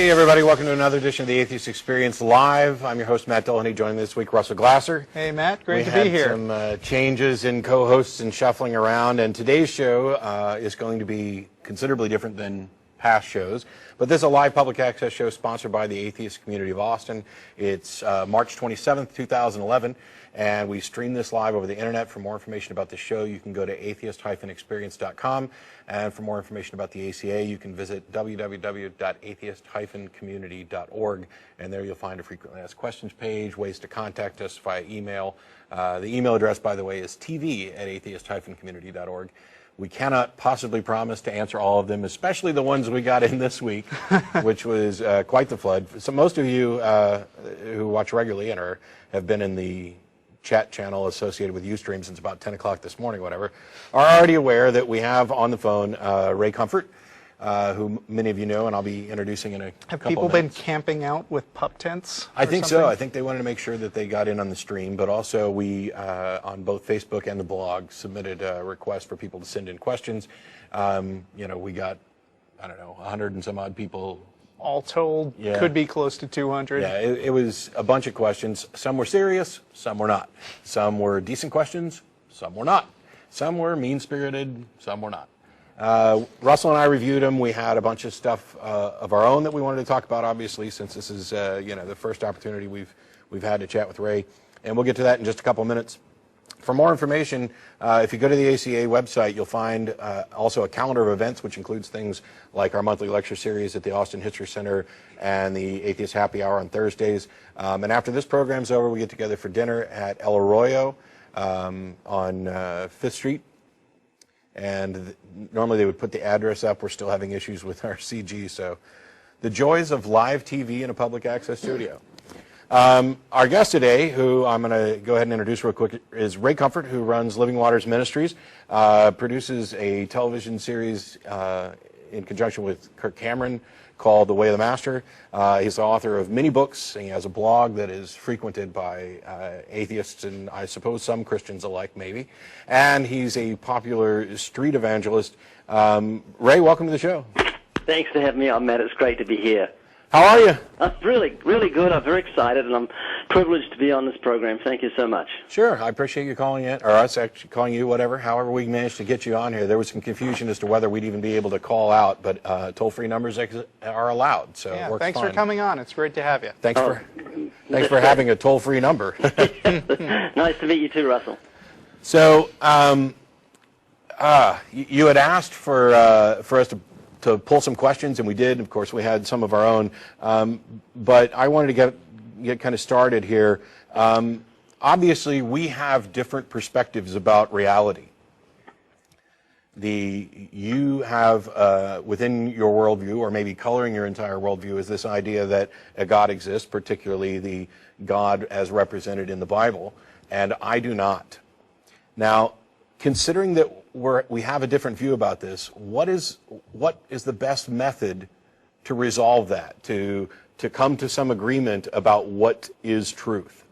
Hey everybody, welcome to another edition of the Atheist Experience Live. I'm your host Matt Dillahunty, joining me this week Russell Glasser. Hey Matt, great to be here. We had some changes in co-hosts and shuffling around, and today's show is going to be considerably different than past shows. But this is a live public access show sponsored by the Atheist community of Austin. It's March 27th, 2011, and we stream this live over the internet. For more information about the show, you can go to atheist-experience.com. And for more information about the ACA, you can visit www.atheist-community.org, and there you'll find a frequently asked questions page, ways to contact us via email. The email address, by the way, is tv@atheist-community.org. We cannot possibly promise to answer all of them, especially the ones we got in this week, which was quite the flood. So most of you who watch regularly and have been in the chat channel associated with Ustream since about 10 o'clock this morning, whatever, are already aware that we have on the phone Ray Comfort, who many of you know, and I'll be introducing in a couple Have people been camping out with pup tents? I think so. I think they wanted to make sure that they got in on the stream, but also we, on both Facebook and the blog, submitted a request for people to send in questions. We got, 100 and some odd people. All told, could be close to 200. Yeah, it was a bunch of questions. Some were serious, some were not. Some were decent questions, some were not. Some were mean-spirited, some were not. Russell and I reviewed them. We had a bunch of stuff of our own that we wanted to talk about, obviously, since this is the first opportunity we've had to chat with Ray. And we'll get to that in just a couple minutes. For more information, if you go to the ACA website, you'll find also a calendar of events, which includes things like our monthly lecture series at the Austin History Center and the Atheist Happy Hour on Thursdays. And after this program's over, we get together for dinner at El Arroyo on 5th Street. And normally they would put the address up. We're still having issues with our CG. So the joys of live TV in a public access studio. Our guest today, who I'm going to go ahead and introduce real quick, is Ray Comfort, who runs Living Waters Ministries, produces a television series in conjunction with Kirk Cameron called The Way of the Master. He's the author of many books, and he has a blog that is frequented by atheists and I suppose some Christians alike, maybe. And he's a popular street evangelist. Ray, welcome to the show. Thanks for having me on, Matt. It's great to be here. How are you? Really, really good. I'm very excited, and I'm privileged to be on this program. Thank you so much. Sure. I appreciate you calling in, or us actually calling you, whatever. However we managed to get you on here. There was some confusion as to whether we'd even be able to call out, but toll-free numbers are allowed, so it works thanks fine. for coming on. It's great to have you. Thanks for having a toll-free number. Nice to meet you too, Russell. So you had asked for us to pull some questions, and we did. Of course, we had some of our own, but I wanted to get kind of started here. Obviously, we have different perspectives about reality. You have within your worldview, or maybe coloring your entire worldview, is this idea that a God exists, particularly the God as represented in the Bible, and I do not. Now, considering that we have a different view about this, what is the best method to resolve that, to come to some agreement about what is truth?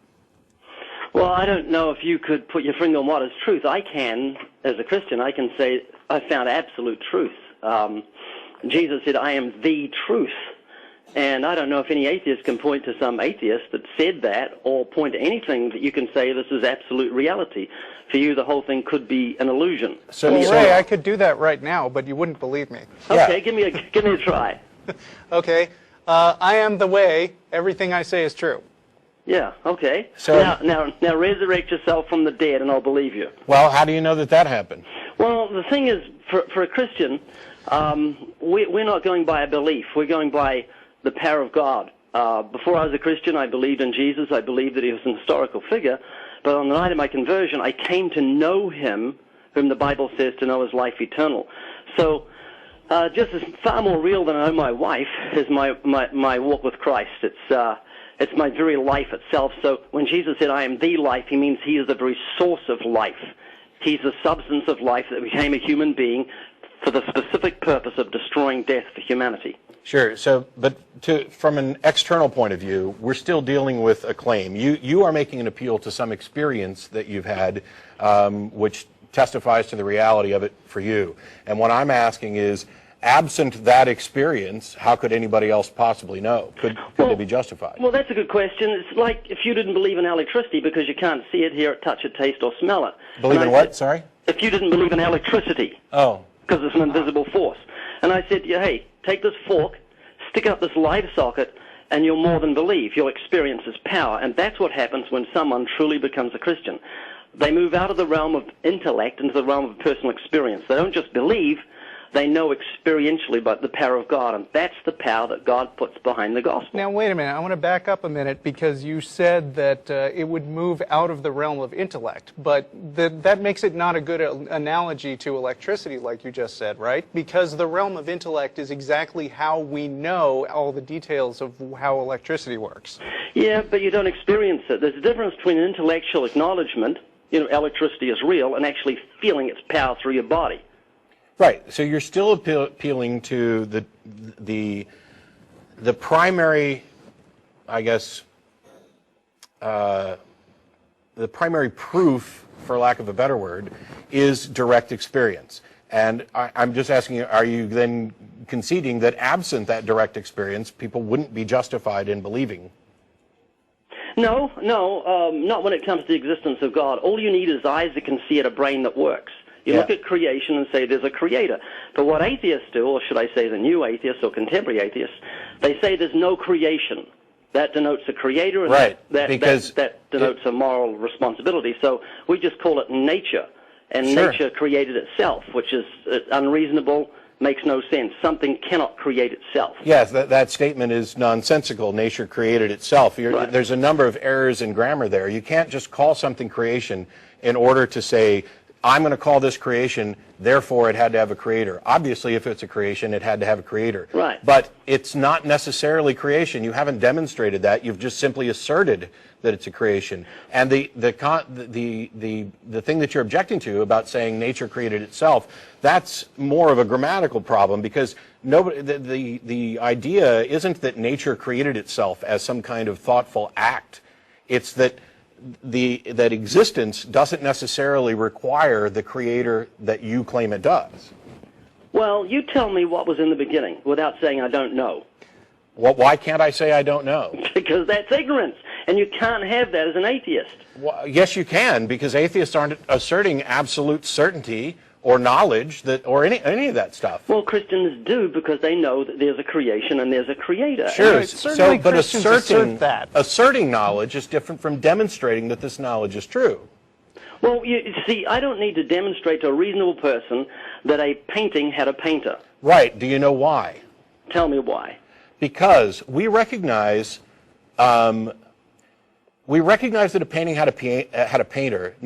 Well, I don't know if you could put your finger on what is truth. I can, as a Christian, I can say I found absolute truth. Jesus said, I am the truth. And I don't know if any atheist can point to some atheist that said that, or point to anything that you can say this is absolute reality. For you, the whole thing could be an illusion. So, Ray, I could do that right now, but you wouldn't believe me. Okay, give me a try. Okay, I am the way. Everything I say is true. Yeah. Okay. So now resurrect yourself from the dead, and I'll believe you. Well, how do you know that happened? Well, the thing is, for a Christian, we're not going by a belief. We're going by the power of God. Before I was a Christian, I believed in Jesus. I believed that he was an historical figure. But on the night of my conversion, I came to know him, whom the Bible says to know is life eternal. So just as far more real than I know my wife is my walk with Christ. It's my very life itself. So when Jesus said, I am the life, he means he is the very source of life. He's the substance of life that became a human being for the specific purpose of destroying death for humanity. Sure. So, but from an external point of view, we're still dealing with a claim. You are making an appeal to some experience that you've had, which testifies to the reality of it for you. And what I'm asking is, absent that experience, how could anybody else possibly know? Could they be justified? Well, that's a good question. It's like if you didn't believe in electricity because you can't see it, hear it, touch it, taste, or smell it. Believe in what? Sorry? If you didn't believe in electricity. Oh. Because it's an invisible force. And I said, yeah, hey, take this fork, stick up this light socket, and you'll more than believe. You'll experience His power. And that's what happens when someone truly becomes a Christian. They move out of the realm of intellect into the realm of personal experience. They don't just believe, they know experientially about the power of God, and that's the power that God puts behind the gospel. Now, wait a minute. I want to back up a minute because you said that it would move out of the realm of intellect, but that makes it not a good analogy to electricity, like you just said, right? Because the realm of intellect is exactly how we know all the details of how electricity works. Yeah, but you don't experience it. There's a difference between an intellectual acknowledgement, electricity is real, and actually feeling its power through your body. Right. So you're still appealing to the primary, I guess, the primary proof, for lack of a better word, is direct experience. And I'm just asking you, are you then conceding that absent that direct experience, people wouldn't be justified in believing? No, not when it comes to the existence of God. All you need is eyes that can see it, a brain that works. You look at creation and say there's a creator. But what atheists do, or should I say the new atheists or contemporary atheists, they say there's no creation. That denotes a creator, and that denotes a moral responsibility. So we just call it nature. And nature created itself, which is unreasonable, makes no sense. Something cannot create itself. Yes, that statement is nonsensical. Nature created itself. There's a number of errors in grammar there. You can't just call something creation in order to say, I'm going to call this creation, therefore it had to have a creator. Obviously, if it's a creation, it had to have a creator. Right. But it's not necessarily creation. You haven't demonstrated that. You've just simply asserted that it's a creation. And the thing that you're objecting to about saying nature created itself, that's more of a grammatical problem, because the idea isn't that nature created itself as some kind of thoughtful act. It's that that existence doesn't necessarily require the creator that you claim it does. Well, you tell me what was in the beginning without saying I don't know. Well, why can't I say I don't know? Because that's ignorance, and you can't have that as an atheist. Well, yes, you can, because atheists aren't asserting absolute certainty or knowledge or any of that stuff. Well, Christians do, because they know that there's a creation and there's a creator. Sure, but asserting knowledge is different from demonstrating that this knowledge is true. Well, you see, I don't need to demonstrate to a reasonable person that a painting had a painter. Right. Do you know why? Tell me why. Because we recognize that a painting had a painter.